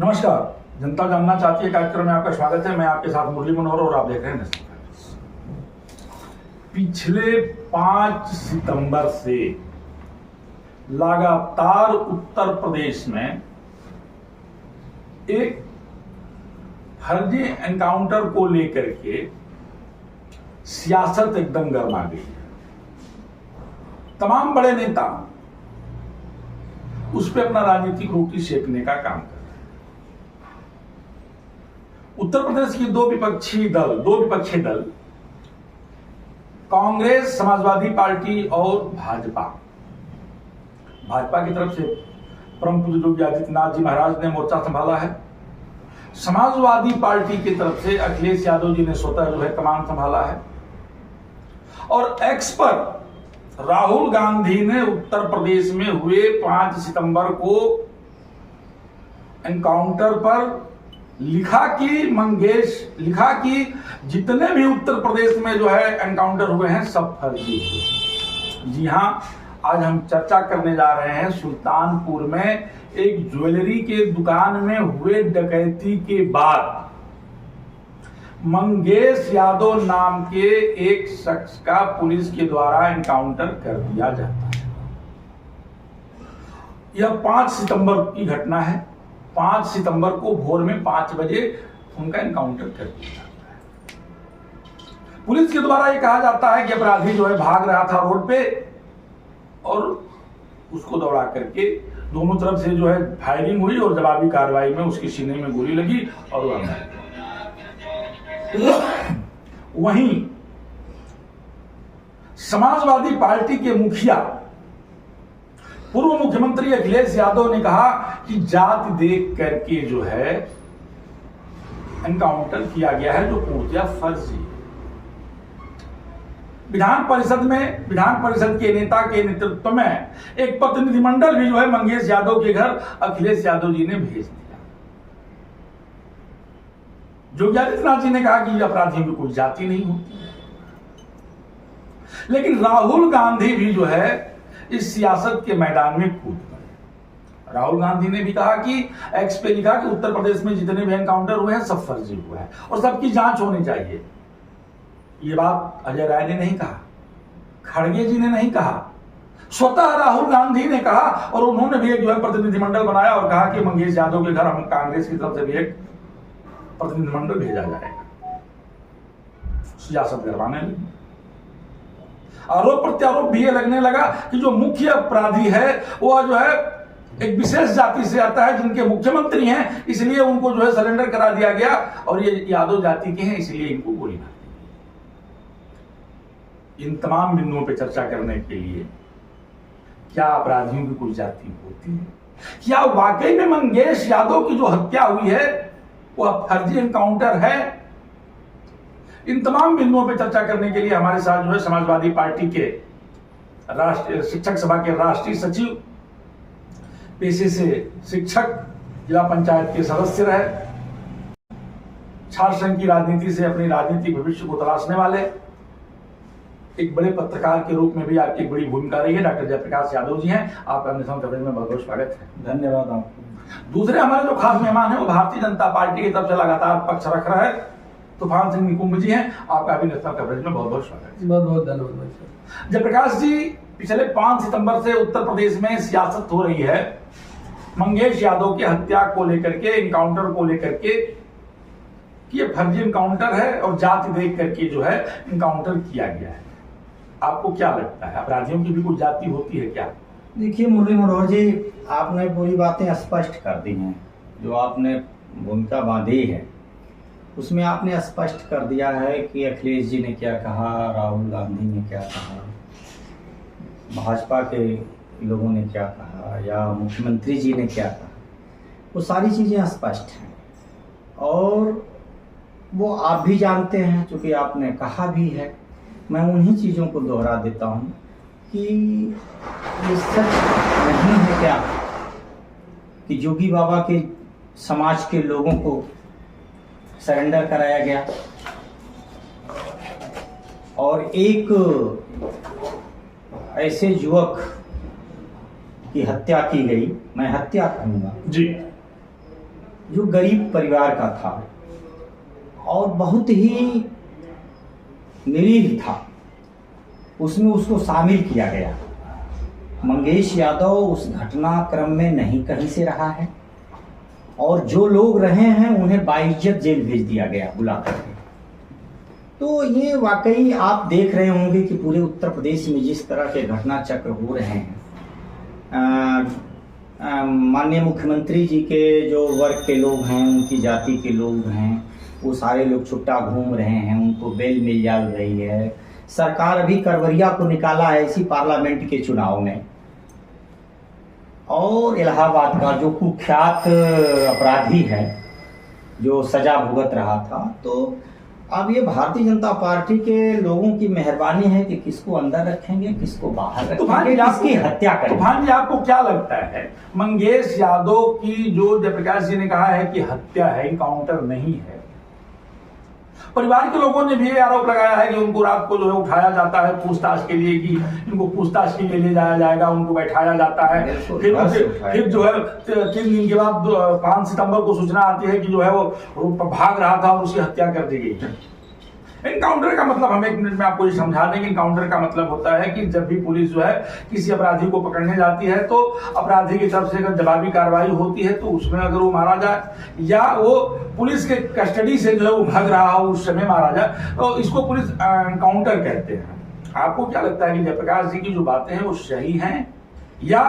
नमस्कार। जनता जानना चाहती है कार्यक्रम में आपका स्वागत है। मैं आपके साथ मुरली मनोहर और आप देख रहे हैं। पिछले 5 सितंबर से लगातार उत्तर प्रदेश में एक फर्जी एनकाउंटर को लेकर के सियासत एकदम गर्मा गई है। तमाम बड़े नेता उस पर अपना राजनीतिक रोटी सेकने का काम कर रहे हैं। उत्तर प्रदेश की दो विपक्षी दल कांग्रेस, समाजवादी पार्टी और भाजपा की तरफ से परम पूज्य योगी आदित्यनाथ जी महाराज ने मोर्चा संभाला है। समाजवादी पार्टी की तरफ से अखिलेश यादव जी ने स्वतः जो है कमान संभाला है। और एक्स पर राहुल गांधी ने उत्तर प्रदेश में हुए 5 सितंबर को एनकाउंटर पर लिखा कि जितने भी उत्तर प्रदेश में जो है एनकाउंटर हुए हैं सब फर्जी हुए। जी हां, आज हम चर्चा करने जा रहे हैं सुल्तानपुर में एक ज्वेलरी के दुकान में हुए डकैती के बाद मंगेश यादव नाम के एक शख्स का पुलिस के द्वारा एनकाउंटर कर दिया जाता है। यह 5 सितंबर की घटना है। 5 सितंबर को भोर में 5 बजे उनका एनकाउंटर कर दिया जाता है। पुलिस के द्वारा यह कहा जाता है कि अपराधी जो है भाग रहा था रोड पे और उसको दौड़ा करके दोनों तरफ से जो है फायरिंग हुई और जवाबी कार्रवाई में उसके सीने में गोली लगी और वह मर गया। वहीं समाजवादी पार्टी के मुखिया पूर्व मुख्यमंत्री अखिलेश यादव ने कहा कि जाति देख करके जो है एनकाउंटर किया गया है, जो पूर्णतः फर्जी है। विधान परिषद के नेता के नेतृत्व में एक प्रतिनिधिमंडल भी जो है मंगेश यादव के घर अखिलेश यादव जी ने भेज दिया। योगी आदित्यनाथ जी ने कहा कि अपराधियों की कोई जाति नहीं होती, लेकिन राहुल गांधी भी जो है इस सियासत के मैदान में कूद पड़े। राहुल गांधी ने भी कहा कि एक्स पे लिखा कि उत्तर प्रदेश में जितने भी एनकाउंटर हुए हैं सब फर्जी हुए हैं और सबकी जांच होनी चाहिए। ये बात अजय राय ने नहीं कहा, खड़गे जी ने नहीं कहा, स्वतः राहुल गांधी ने कहा। और उन्होंने भी एक जो है प्रतिनिधिमंडल बनाया और कहा कि मंगेश यादव के घर हम कांग्रेस की तरफ से भी एक प्रतिनिधिमंडल भेजा जाएगा। सियासत करवाने लगी। आरोप प्रत्यारोप भी ये लगने लगा कि जो मुख्य अपराधी है वो जो है एक विशेष जाति से आता है, जिनके मुख्यमंत्री हैं, इसलिए उनको जो है सरेंडर करा दिया गया और ये यादव जाति के हैं, इसलिए इनको गोली मार दी। इन तमाम बिंदुओं पर चर्चा करने के लिए क्या अपराधियों की कोई जाति होती है? क्या वाकई में मंगेश यादव की जो हत्या हुई है वह फर्जी एनकाउंटर है? इन तमाम बिंदुओं पर चर्चा करने के लिए हमारे साथ जो है समाजवादी पार्टी के राष्ट्रीय शिक्षक सभा के राष्ट्रीय सचिव, पेशे से शिक्षक, जिला पंचायत के सदस्य रहे, छात्र संघ की राजनीति से अपनी राजनीतिक भविष्य को तलाशने वाले, एक बड़े पत्रकार के रूप में भी आपकी एक बड़ी भूमिका रही है, डॉक्टर जयप्रकाश यादव जी हैं। आपका नेशनल कवरेज में बहुत बहुत स्वागत है। धन्यवाद आपको। दूसरे हमारे जो खास मेहमान है वो भारतीय जनता पार्टी की तरफ से लगातार पक्ष रख रहे हैं तूफान सिंह निकुंभ जी हैं। आपका भी नेशनल कवरेज में बहुत बहुत स्वागत है। बहुत बहुत धन्यवाद। जयप्रकाश जी, पिछले 5 सितंबर से उत्तर प्रदेश में सियासत हो रही है मंगेश यादव की हत्या को लेकर के, एनकाउंटर को लेकर के कि ये फर्जी एनकाउंटर है और जाति देख करके जो है एनकाउंटर किया गया है। आपको क्या लगता है, अपराधियों की भी कोई जाति होती है क्या? देखिए मुरली मनोहर जी, आपने पूरी बातें स्पष्ट कर दी हैं। जो आपने भूमिका बांधी है उसमें आपने स्पष्ट कर दिया है कि अखिलेश जी ने क्या कहा, राहुल गांधी ने क्या कहा, भाजपा के लोगों ने क्या कहा या मुख्यमंत्री जी ने क्या कहा, वो सारी चीज़ें स्पष्ट हैं और वो आप भी जानते हैं, चूँकि आपने कहा भी है। मैं उन्हीं चीज़ों को दोहरा देता हूँ कि ये सच नहीं है क्या कि जोगी बाबा के समाज के लोगों को सरेंडर कराया गया और एक ऐसे युवक की हत्या की गई, मैं हत्या कहूँगा जी, जो गरीब परिवार का था और बहुत ही निरीह था, उसमें उसको शामिल किया गया। मंगेश यादव उस घटनाक्रम में नहीं कहीं से रहा है और जो लोग रहे हैं उन्हें बाइज्जत जेल भेज दिया गया बुला करके। तो ये वाकई आप देख रहे होंगे कि पूरे उत्तर प्रदेश में जिस तरह के घटना चक्र हो रहे हैं, माननीय मुख्यमंत्री जी के जो वर्ग के लोग हैं, उनकी जाति के लोग हैं, वो सारे लोग छुट्टा घूम रहे हैं, उनको बेल मिल जा रही है। सरकार अभी करवरिया को निकाला है इसी पार्लियामेंट के चुनाव में, और इलाहाबाद का जो कुख्यात अपराधी है जो सजा भुगत रहा था। तो अब ये भारतीय जनता पार्टी के लोगों की मेहरबानी है कि किसको अंदर रखेंगे, किसको बाहर रखेंगे, किसकी हत्या करेंगे। तूफान जी, आपको क्या लगता है, मंगेश यादव की जो जयप्रकाश जी ने कहा है कि हत्या है, इनकाउंटर नहीं है, परिवार के लोगों ने भी आरोप लगाया है कि उनको रात को जो है उठाया जाता है पूछताछ के लिए, कि इनको पूछताछ के लिए ले जाया जाएगा, उनको बैठाया जाता है, फिर जो है 3 दिन के बाद 5 सितंबर को सूचना आती है कि जो है वो भाग रहा था और उसकी हत्या कर दी गई। इनकाउंटर का मतलब हम 1 मिनट में आपको ये समझा देंगे। इनकाउंटर का मतलब होता है कि जब भी पुलिस जो है किसी अपराधी को पकड़ने जाती है तो अपराधी की तरफ से अगर जवाबी कार्रवाई होती है तो उसमें अगर वो मारा जाए या वो पुलिस के कस्टडी से जो है वो भाग रहा हो उस समय मारा जाए, तो इसको पुलिस एनकाउंटर कहते हैं। आपको क्या लगता है कि जयप्रकाश जी की जो बातें हैं वो सही हैं, या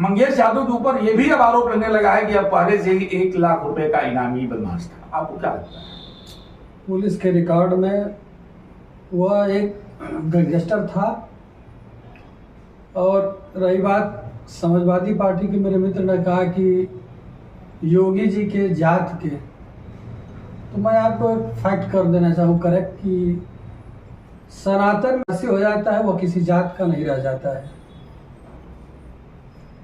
मंगेश यादव के ऊपर ये भी अब आरोप लगने लगा है कि अब पहले से ही 1 लाख रुपए का इनामी बदमाश था? आपको क्या लगता है? पुलिस के रिकॉर्ड में वह एक गैंगस्टर था। और रही बात समाजवादी पार्टी के, मेरे मित्र ने कहा कि योगी जी के जात के, तो मैं आपको एक फैक्ट कर देना चाहूँ करेक्ट कि सनातन में ऐसे हो जाता है वो किसी जात का नहीं रह जाता है।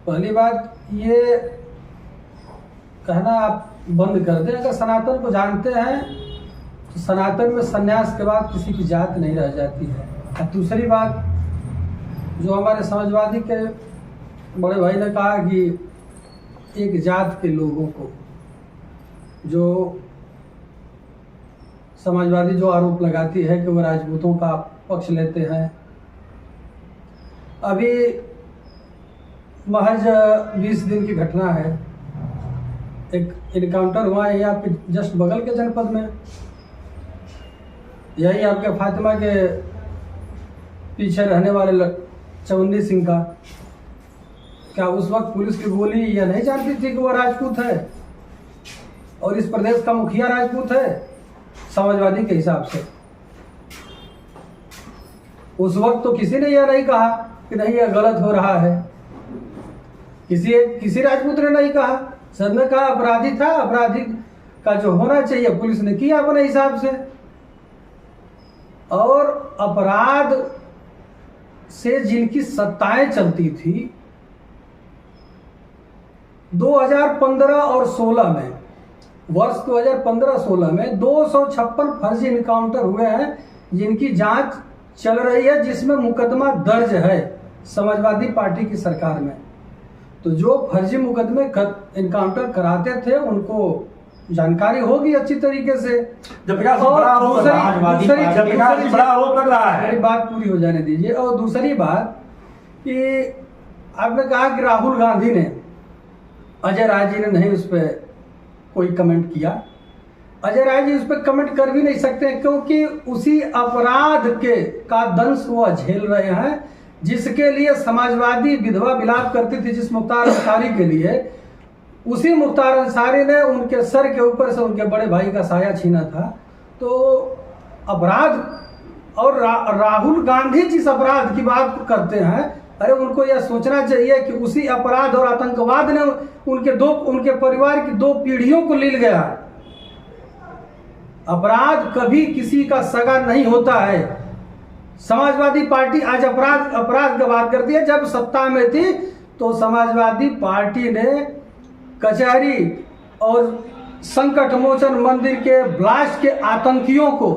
पहली बात ये कहना आप बंद कर दें, अगर सनातन को जानते हैं तो सनातन में संन्यास के बाद किसी की जात नहीं रह जाती है। और दूसरी बात, जो हमारे समाजवादी के बड़े भाई ने कहा कि एक जात के लोगों को, जो समाजवादी जो आरोप लगाती है कि वो राजपूतों का पक्ष लेते हैं। अभी महज 20 दिन की घटना है, एक इनकाउंटर हुआ है यहाँ पे जस्ट बगल के जनपद में, यही आपके फातिमा के पीछे रहने वाले चवन्नी सिंह का। क्या उस वक्त पुलिस की गोली यह नहीं जानती थी कि वो राजपूत है और इस प्रदेश का मुखिया राजपूत है समाजवादी के हिसाब से? उस वक्त तो किसी ने यह नहीं कहा कि नहीं यह गलत हो रहा है, किसी राजपूत ने नहीं कहा। सबने कहा अपराधी था, अपराधी का जो होना चाहिए पुलिस ने किया अपने हिसाब से। और अपराध से जिनकी सत्ताएं चलती थी 2015 और 16 में, वर्ष 2015-16 में 256 फर्जी इनकाउंटर हुए हैं जिनकी जांच चल रही है, जिसमें मुकदमा दर्ज है समाजवादी पार्टी की सरकार में। तो जो फर्जी मुकदमे इनकाउंटर कराते थे उनको जानकारी होगी अच्छी तरीके से। बड़ा आरोप लग रहा है। मेरी बात पूरी हो जाने दीजिए। और दूसरी बात कि आपने कहा कि राहुल गांधी ने, अजय राय जी ने नहीं उस पर कोई कमेंट किया। अजय राय जी उस पर कमेंट कर भी नहीं सकते क्योंकि उसी अपराध का दंश वह झेल रहे हैं जिसके लिए समाजवादी विधवा विलाप करती थी, जिस मुख्तार अंसारी के लिए। उसी मुख्तार अंसारी ने उनके सर के ऊपर से उनके बड़े भाई का साया छीना था। तो अपराध और राहुल गांधी जिस अपराध की बात करते हैं, अरे उनको यह सोचना चाहिए कि उसी अपराध और आतंकवाद ने उनके परिवार की 2 पीढ़ियों को लील गया। अपराध कभी किसी का सगा नहीं होता है। समाजवादी पार्टी आज अपराध की बात करती है। जब सत्ता में थी तो समाजवादी पार्टी ने कचहरी और संकट मोचन मंदिर के ब्लास्ट के आतंकियों को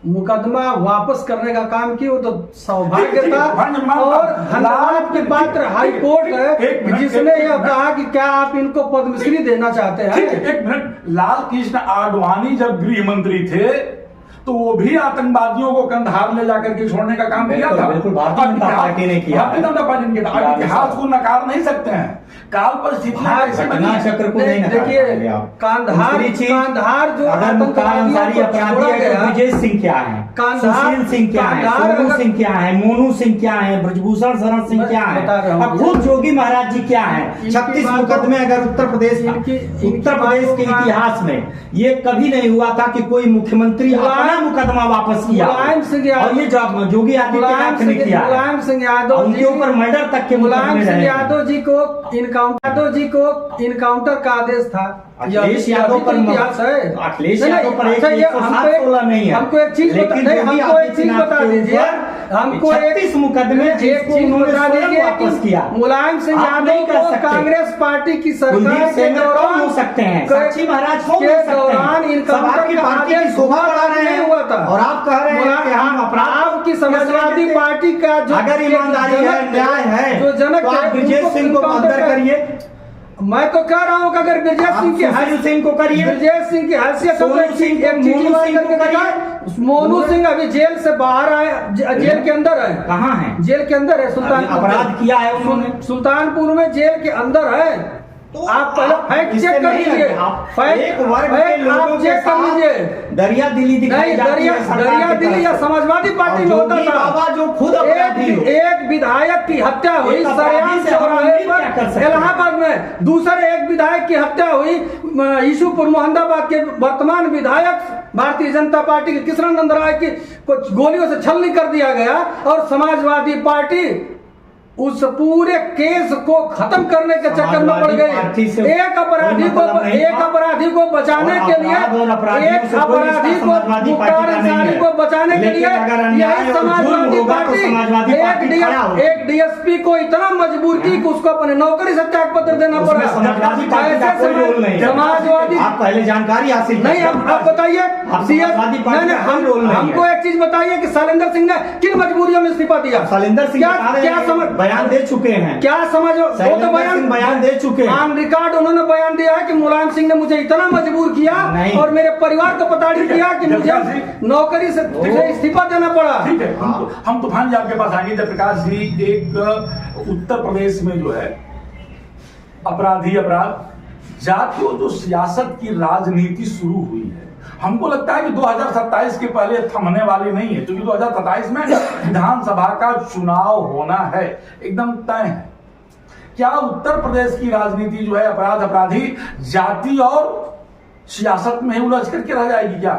मुकदमा वापस करने का काम किया, वो तो सौभाग्य ठीक, था। ठीक, और धन्यवाद के पात्र हाई कोर्ट है एक मिनट, जिसने एक यह मिनट। कहा कि क्या आप इनको पद्मश्री देना चाहते ठीक हैं। है, एक मिनट। लाल कृष्ण आडवाणी जब गृह मंत्री थे तो वो भी आतंकवादियों को कंधार ले जाकर के छोड़ने का काम किया था। बिल्कुल, भारतीय जनता पार्टी ने किया। भारतीय जनता पार्टी ने किया था। अब इतिहास को नकार नहीं सकते हैं। काल परिस्थितियां ऐसी बनी घटना हैं। चक्र को नहीं नकार देखिए, पाएंगे आप। कांधार दूसरी चीज, कांधार जो अगर मुख्तार अंसारी आतंकवादियों को अपराधी छोड़ा है गया, तो विजय सिंह क्या है, कांधार- सुशील सिंह क्या है, कांधार सोनू अगर- सिंह क्या है, मोनू सिंह क्या है, ब्रजभूषण शरण सिंह मैं क्या है, बता रहा हूं। अब खुद जोगी महाराज जी क्या है। इनकी 36 बात- मुकदमे अगर उत्तर प्रदेश इनकी उत्तर प्रदेश के बातों का- इतिहास में ये कभी नहीं हुआ था कि कोई मुख्यमंत्री अपना मुकदमा वापस किया। मुलायम सिंह यादव- और ये जो जोगी आदित्यनाथ ने किया है। मुलायम सिंह यादव उनके जी- ऊपर मर्डर तक के मुलायम मुकदमे सिंह रहे। यादव जी को इनकाउंटर का आदेश था। अखिलेश यह यादव भी पर तो इतिहास है। अखिलेश नहीं, यादव पर अच्छा, ये 107-16 नहीं है। हमको एक चीज बता लेकिन नहीं, योगी हमको एक चीज आदित्यनाथ बता के दीजिए। ऊपर हमको 36 मुकदमे एक जिसको चीज उन्होंने बता स्वयं दीजिए वापस कि किया। मुलायम सिंह आप यादव नहीं कर को सकते। कांग्रेस पार्टी की सरकार कुलदीप के सेंगर कौन दौरान हो सकते हैं, के- साक्षी महाराज कौन के हो सकते दौरान हैं। सब इनकाउंटर आपकी का पार्टी की आदेश शोभा बढ़ा रहे नहीं हैं हुआ था। और आप कह रहे हैं कि हम अपराध आपकी समाजवादी कैसे पार्टी का जो अगर ईमानदारी है, न्याय है, जो जनक तो आप है, ब्रजेश उनको सिंह को इनकाउंटर अंदर कर- करिए। मैं तो कह रहा हूं कि अगर ब्रजेश आप सिंह की सुशील सिंह को करिए। ब्रजेश सिंह की हैसियत सोनू हो, एक सिंह को, एक चीज मोनू बात सिंह को करके करिए। दिखाएं। मोनू सिंह अभी जेल से बाहर आए, जेल के अंदर है। कहाँ है? जेल के अंदर है, सुल्तानपुर अभी अपराध में। किया है उन्होंने। सुल्तानपुर में जेल के अंदर है। तो आप पहले फैक्ट इससे चेक कर नहीं लीजिए। लगे। आप फैक्ट एक वर्ग के फैक्ट लोगों आप के चेक कर साथ लीजिए। दरिया दिली दिखाई नहीं, जाती है सरकार दरिया की दिली तरफ या से। समाजवादी पार्टी और में होता जोगी था। बाबा जो खुद अपराधी हो। एक विधायक की हत्या हुई एक अपराधी सरेआम से हम चौराहे उम्मीद क्या कर पर सकते हैं? इलाहाबाद में। दूसरे एक विधायक की हत्या हुई ईशुपुर मोहम्मदाबाद के वर्तमान विधायक भारतीय जनता पार्टी के किशन नंद राय की कुछ गोलियों से छलनी कर दिया गया और समाजवादी पार्टी उस पूरे केस को खत्म करने के चक्कर में पड़ पार्टी से गई। एक अपराधी को कोई मतलब नहीं था। अपराधी को बचाने और के लिए अपराध और अपराधियों एक से कोई अपराधी रिश्ता को समाजवादी मुख्तार पार्टी का नहीं अंसारी है। को बचाने के लेकिन लिए अगर अन्याय यही और जुल्म समाजवादी होगा तो पार्टी समाजवादी पार्टी खड़ा होगी। एक डीएसपी को इतना मजबूर की कि उसको अपने नौकरी से त्याग पत्र देना उसमें पड़ा। समाजवादी पार्टी का ऐसे कोई रोल नहीं है। समाजवादी आप पहले जानकारी हासिल नहीं, आप बताइए। आप समाजवादी पार्टी का कोई रोल नहीं है। हमको एक चीज बताइए कि शैलेंद्र सिंह ने किन मजबूरियों में इस्तीफा दिया। शैलेंद्र सिंह क्या बता रहे क्या हैं समझ कि बयान दे चुके हैं। क्या समझ वो तो शैलेंद्र सिंह बयान दे चुके हैं। ऑन रिकॉर्ड उन्होंने बयान दिया है कि मुलायम सिंह ने मुझे इतना मजबूर किया नहीं। और मेरे परिवार को प्रताड़ित किया कि मुझे नौकरी से इस्तीफा देना पड़ा। ठीक है, हम तूफान जी आपके पास आएंगे। जयप्रकाश जी, एक उत्तर प्रदेश में जो है अपराध जाति और जो सियासत की राजनीति शुरू हुई है, हमको लगता है कि 2027 के पहले थमने वाली नहीं है, क्योंकि 2027 में विधानसभा का चुनाव होना है, एकदम तय है। क्या उत्तर प्रदेश की राजनीति जो है अपराधी जाति और सियासत में ही उलझ करके रह जाएगी क्या?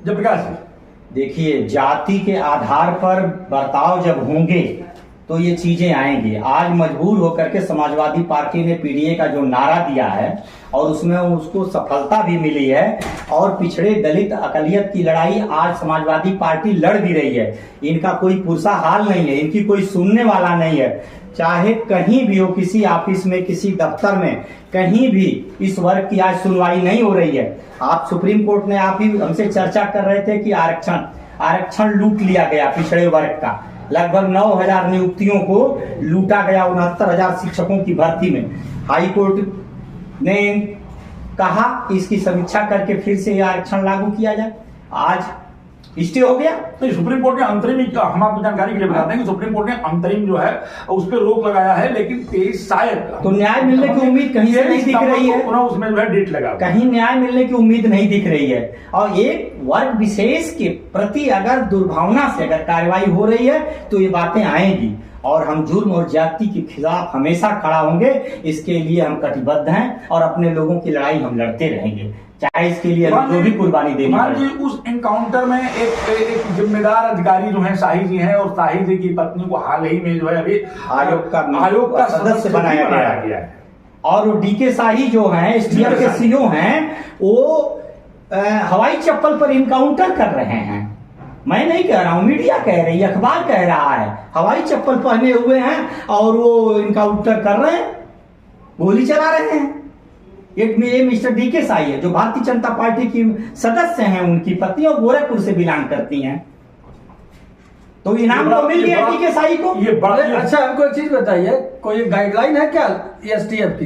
जयप्रकाश जी, देखिए, जाति के आधार पर बर्ताव जब होंगे तो ये चीजें आएंगी। आज मजबूर होकर के समाजवादी पार्टी ने पीडीए का जो नारा दिया है और उसमें उसको सफलता भी मिली है और पिछड़े दलित अकलियत की लड़ाई आज समाजवादी पार्टी लड़ भी रही है। इनका कोई पुरसा हाल नहीं है, इनकी कोई सुनने वाला नहीं है। चाहे कहीं भी हो, किसी ऑफिस में, किसी दफ्तर में, कहीं भी इस वर्ग की आज सुनवाई नहीं हो रही है। आप सुप्रीम कोर्ट ने आप ही हमसे चर्चा कर रहे थे कि आरक्षण लूट लिया गया पिछड़े वर्ग का। लगभग 9,000 नियुक्तियों को लूटा गया 69,000 शिक्षकों की भर्ती में। हाई कोर्ट ने कहा इसकी समीक्षा करके फिर से यह आरक्षण लागू किया जाए। आज स्टे हो गया। नहीं, सुप्रीम कोर्ट ने अंतरिम, हम आपको जानकारी के लिए बताते हैं कि सुप्रीम कोर्ट ने अंतरिम जो है उस पर रोक लगाया है, लेकिन 23 शायद तो न्याय मिलने की उम्मीद कहीं से नहीं दिख रही है। पुनः उसमें जो है डेट लगा, कहीं न्याय मिलने की उम्मीद नहीं दिख रही है। और एक वर्ग विशेष के प्रति अगर दुर्भावना से अगर कार्रवाई हो रही है तो ये बातें आएंगी और हम जुर्म और जाति के खिलाफ हमेशा खड़ा होंगे। इसके लिए हम कटिबद्ध हैं और अपने लोगों की लड़ाई हम लड़ते रहेंगे, चाहे इसके लिए जो भी कुर्बानी देनी पड़े। उस एनकाउंटर में एक जिम्मेदार अधिकारी जो है शाही जी हैं, और शाही जी की पत्नी को हाल ही में जो है अभी आयोग का सदस्य बनाया गया है। और डीके शाही जो हैं, एसटीएफ के सीओ हैं, वो हवाई चप्पल पर इनकाउंटर कर रहे हैं। मैं नहीं कह रहा हूं, मीडिया कह रही है, अखबार कह रहा है। हवाई चप्पल पहने हुए हैं और वो इनकाउंटर कर रहे हैं, गोली चला रहे हैं। ये मिस्टर डीके साई है जो भारतीय जनता पार्टी की सदस्य हैं, उनकी पत्नी और गोरखपुर से बिलोंग करती हैं, तो इनाम तो मिल गया डीके साई को। ये बड़ा अच्छा हमको एक चीज बताइए, कोई गाइडलाइन है क्या एसटीएफ की,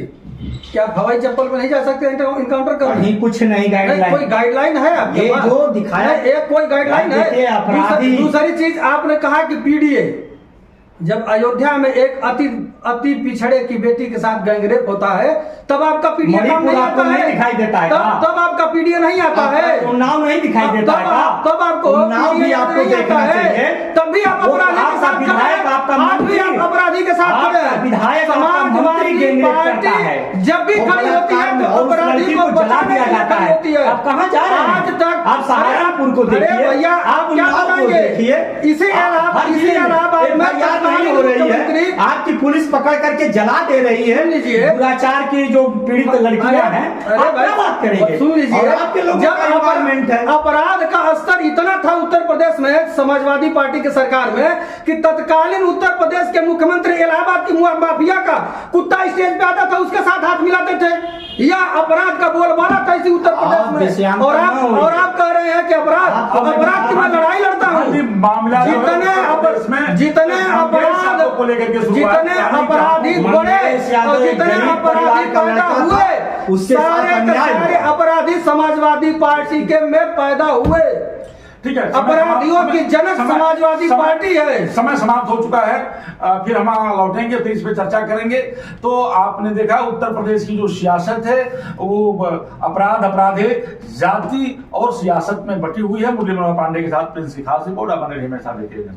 क्या आप हवाई चप्पल में नहीं जा सकते इनकाउंटर करने? नहीं, कुछ नहीं गाइडलाइन। कोई गाइडलाइन है आपके ये पास? जो दिखाया एक कोई गाइडलाइन देखिए, है? अपराधी- दूसरी चीज आपने कहा कि पीडीए, जब अयोध्या में एक अति पिछड़े की बेटी के साथ गैंगरेप होता है तब आपका पीडीए नाम नहीं आता है, दिखाई देता है तब आपका पीडीए नहीं आता है, नाम नहीं दिखाई देता है, तब आपको नाम भी आपको नहीं आता देखना है, चाहिए। तब भी आप अपराधी के साथ खड़े विधायक, हैं, आपका आज भी मंत्री, आप अपराधी के साथ खड़े हैं। विधायक, आपका मंत्री समाजवादी गैंगरेप करता है, पार्टी जब भी वो खड़ी होती है तो और उस अपराधी लड़की को को जला बचाने दिया के लिए जाता खड़ी है। होती है। आप कहाँ जा रहे हैं? आज तक आप सहारनपुर को अरे देखिए, भैया आप क्या उन्नाव को बताएंगे? देखिए, इसी अलावा नहीं हो रही है, आपकी पुलिस पकड़ करके जला दे रही है, लीजिए दुराचार की जो पीड़ित लड़कियां हैं, आप क्या बात करेंगे? सुन लीजिए, और आपके लोगों जब का environment है। अपराध का स्तर इतना था उत्तर प्रदेश में समाजवादी पार्टी की सरकार में कि तत्कालीन उत्तर प्रदेश के मुख्यमंत्री इलाहाबाद की माफिया का कुत्ता स्टेज पे आता था उसके साथ हाथ मिलाते थे, या अपराध का बोलबाला था इसी उत्तर प्रदेश में। और आप कह रहे हैं कि अपराध की मैं लड़ाई लड़ता हूँ। मामला जितने अपराधी बढ़े और जितने अपराधी पैदा हुए सारे के सारे अपराधी समाजवादी पार्टी के में पैदा हुए। ठीक है, अपराधियों की जनक समाजवादी पार्टी है। समय समाप्त हो चुका है, फिर हम लौटेंगे फिर इस पे चर्चा करेंगे। तो आपने देखा उत्तर प्रदेश की जो सियासत है वो अपराधे जाति और सियासत में बटी हुई है। मुरली मनोहर पांडे के साथ प्रिंस खास रिपोर्ट, अपने हमेशा देखिए।